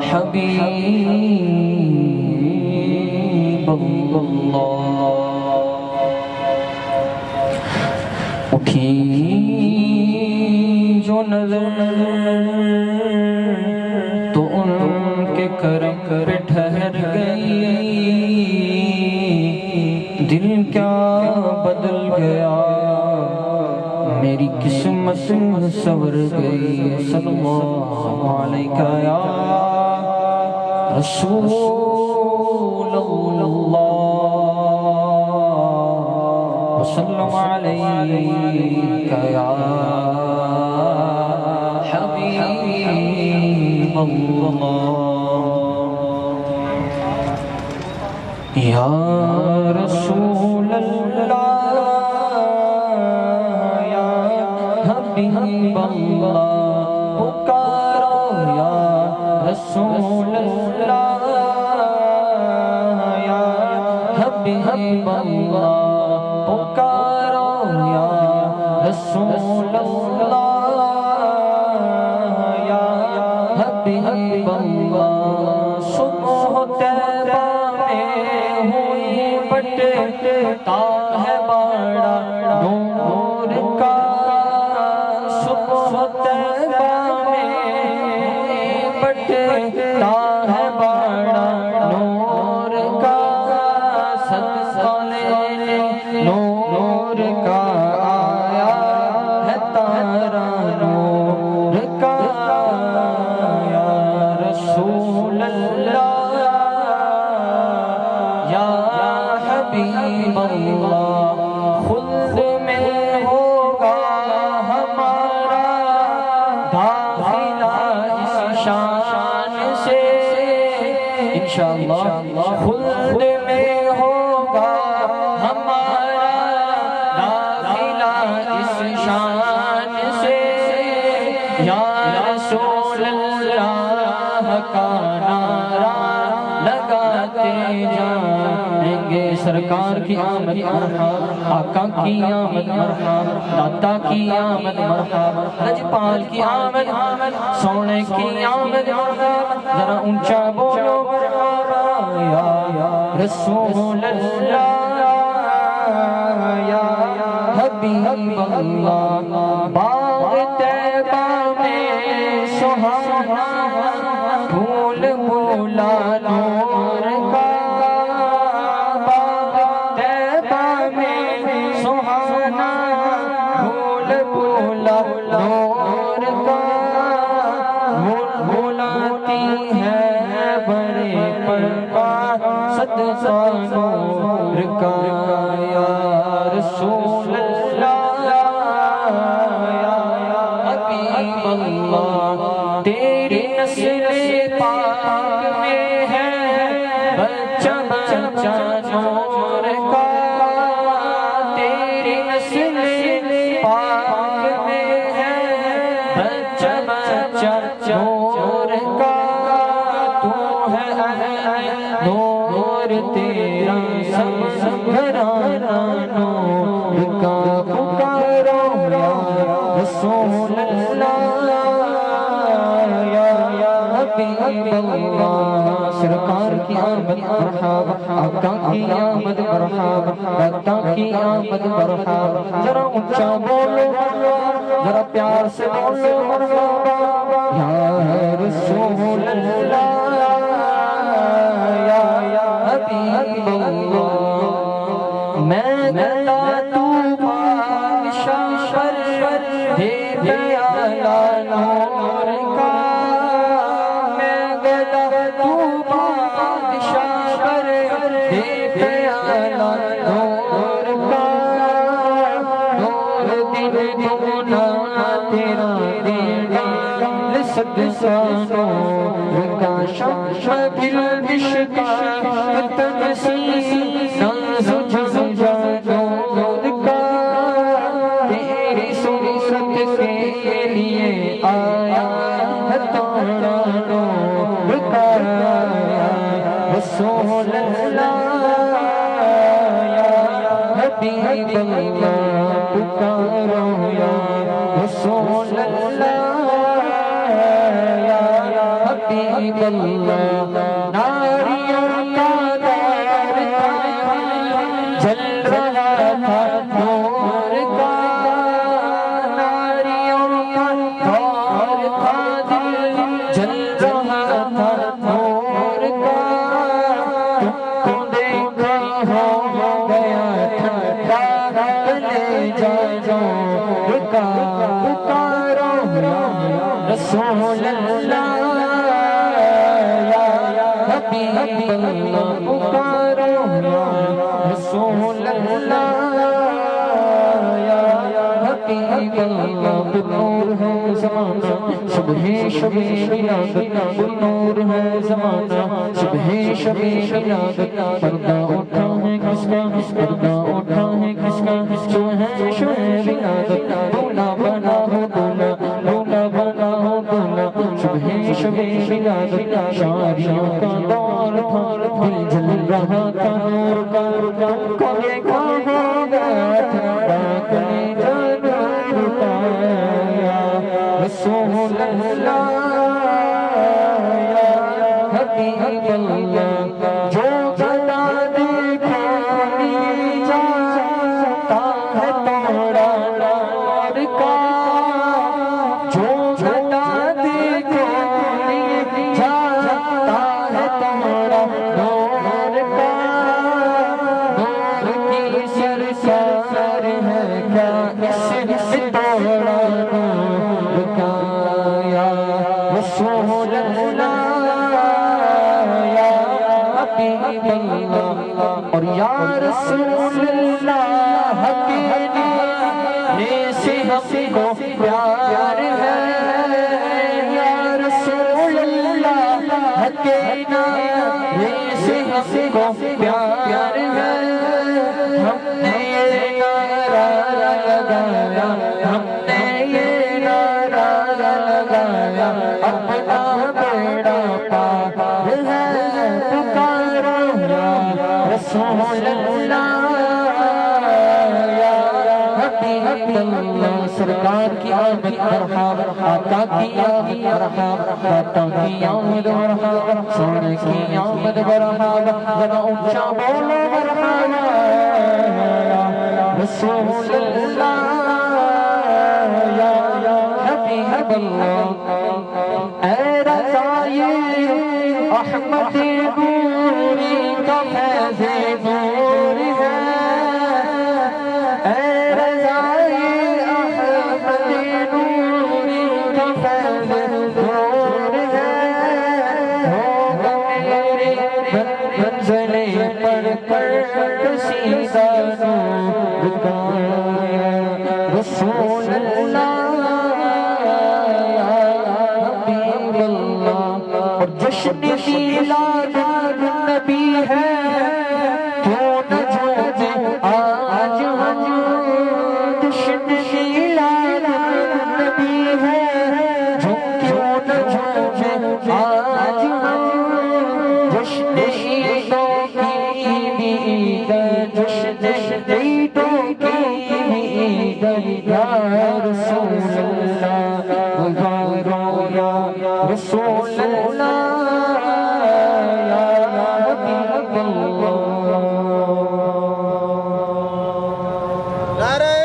حبیب اللہ اٹھی جو نظر تو ان کے کرم پہ ٹھہر گئی دل کیا بدل گیا میری قسمت سور گئی صلی اللہ علیہ یا رسول اللہ وسلم علیہ یا حبیب اللہ یا رسول اللہ یا حبیب اللہ پکارو یا رسول اللہ یا حبیب اللہ پکارو یا رسول اللہ یا حبیب اللہ صبح طیبہ بٹتا ہے باڑا نور کا صبح طیبہ میں بٹتا ہے باڑا نور کا صدقہ لینے نور کا آیا ہے تارا نور کا یا رسول اللہ یا حبیب اللہ خلد میں ہوگا ہمارا داخلہ اس شان سے انشاءاللہ خلد میں ہوگا ہمارا داخلہ اس شان سے یا رسول اللہ کا نعرہ لگاتے جائیں گے سرکار کی آمد مرحبا آقا کی آمد مرحبا داتا کی آمد مرحبا لجپال کی آمد سونے کی آمد ذرا اونچا بولو مرحبا یا رسول اللہ یا حبیب اللہ باغ طیبہ میں سہانا پھول پھولا نور کا باغ طیبہ میں سہانا پھول پھولا نور کا بلاتی ہے بڑے پرپا صدقہ نور کا یا رسول اللہ یا حبیب اللہ تیری نسل پاک میں ہے بچہ بچہ نور کا تیری نسل پاک میں ہے بچہ بچہ نور کا تو ہے نور تیرا سب گھرانہ نور کا پکارو یا رسول اللہ یا حبیب اللہ سرکار کی آمد مرحبا آقا کی آمد مرحبا داتا کی آمد مرحبا ذرا اونچا بولو ذرا پیار سے بولو مرحبا یا رسول اللہ یا حبیب اللہ میں گلا تو بادشاہ پر دے پیالہ نور کا میں گلا تو بادشاہ پر دے پیالہ نور کا نور دل دونا تیرا دینا لصدقہ نور کا شمع بالمشکا تنسی ناز جزا نور کا تیری صورت کے لیے آیا ہے تارا نور کا رسول اللہ یا حبیب اللہ پکارو یا رسول اللہ یا حبیب اللہ ناریوں کا دور تھا جل رہا تھا نور کا ناریوں کا دور تھا دل جل رہا تھا نور کا تم کو دیکھا ہو گیا ٹھنڈا کلیجہ نور کا پکارو رسول اللہ یا حبیب اللہ پکارو رسول اللہ یا حبیب اللہ نور ہے زمانہ صبح شب ولادت نور ہے زمانہ صبح شب ولادت پردہ اٹھا ہے کس کا پردہ اٹھا ہے کس کا جو ہے شب ولادت دولا بنا ہو دولا دولا بنا ہو دولا صبح شب ولادت شاریوں کا دور تھا دل جل رہا تھا نور کا کو دیکھا ہو گیا ٹھنڈا کلیجہ نور کا یا رسول اللہ یا حبیب اللہ جو گدا دیکھا نہیں جاتا ہے توڑا نور کا جو گدا دیکھا نہیں جاتا ہے توڑا نور کا نور کی سرکار ہے کیا اس توڑا نور کا یا رسول اللہ یا حبیب اللہ اور یا رسول اللہ کے نانے سے ہم کو پیار ہے یا رسول اللہ کے نانے سے ہم کو پیار ہے ہم نے یہ نعرہ لگایا ہم نے یہ نعرہ لگایا اپنا بیڑا پار ہے پکارو یا رسول اللہ یا حبیب اللہ سرکار کی آمد مرحبا آقا کی آمد مرحبا داتا کی آمد مرحبا سونے کی آمد مرحبا ذرا اونچا بولو مرحبا رسول اللہ یا حبیب اللہ اے رضائے احمد نوری کا فیض نور ہے اے رضائے احمد نوری کا فیض نور ہے ہوگا میرے منزلیں پڑھ کر سیدھا نور کا رسول اللہ اور جشن میلاد النبی ہے کیوں نہ جھومے آج ہم جشن میلاد النبی ہے کیوں نہ جھومے آج ہم جشن عیدوں کی عید جشن عیدوں کی عید یا رسول اللہ یا رسول اللہ یا حبیب اللہ نعرہ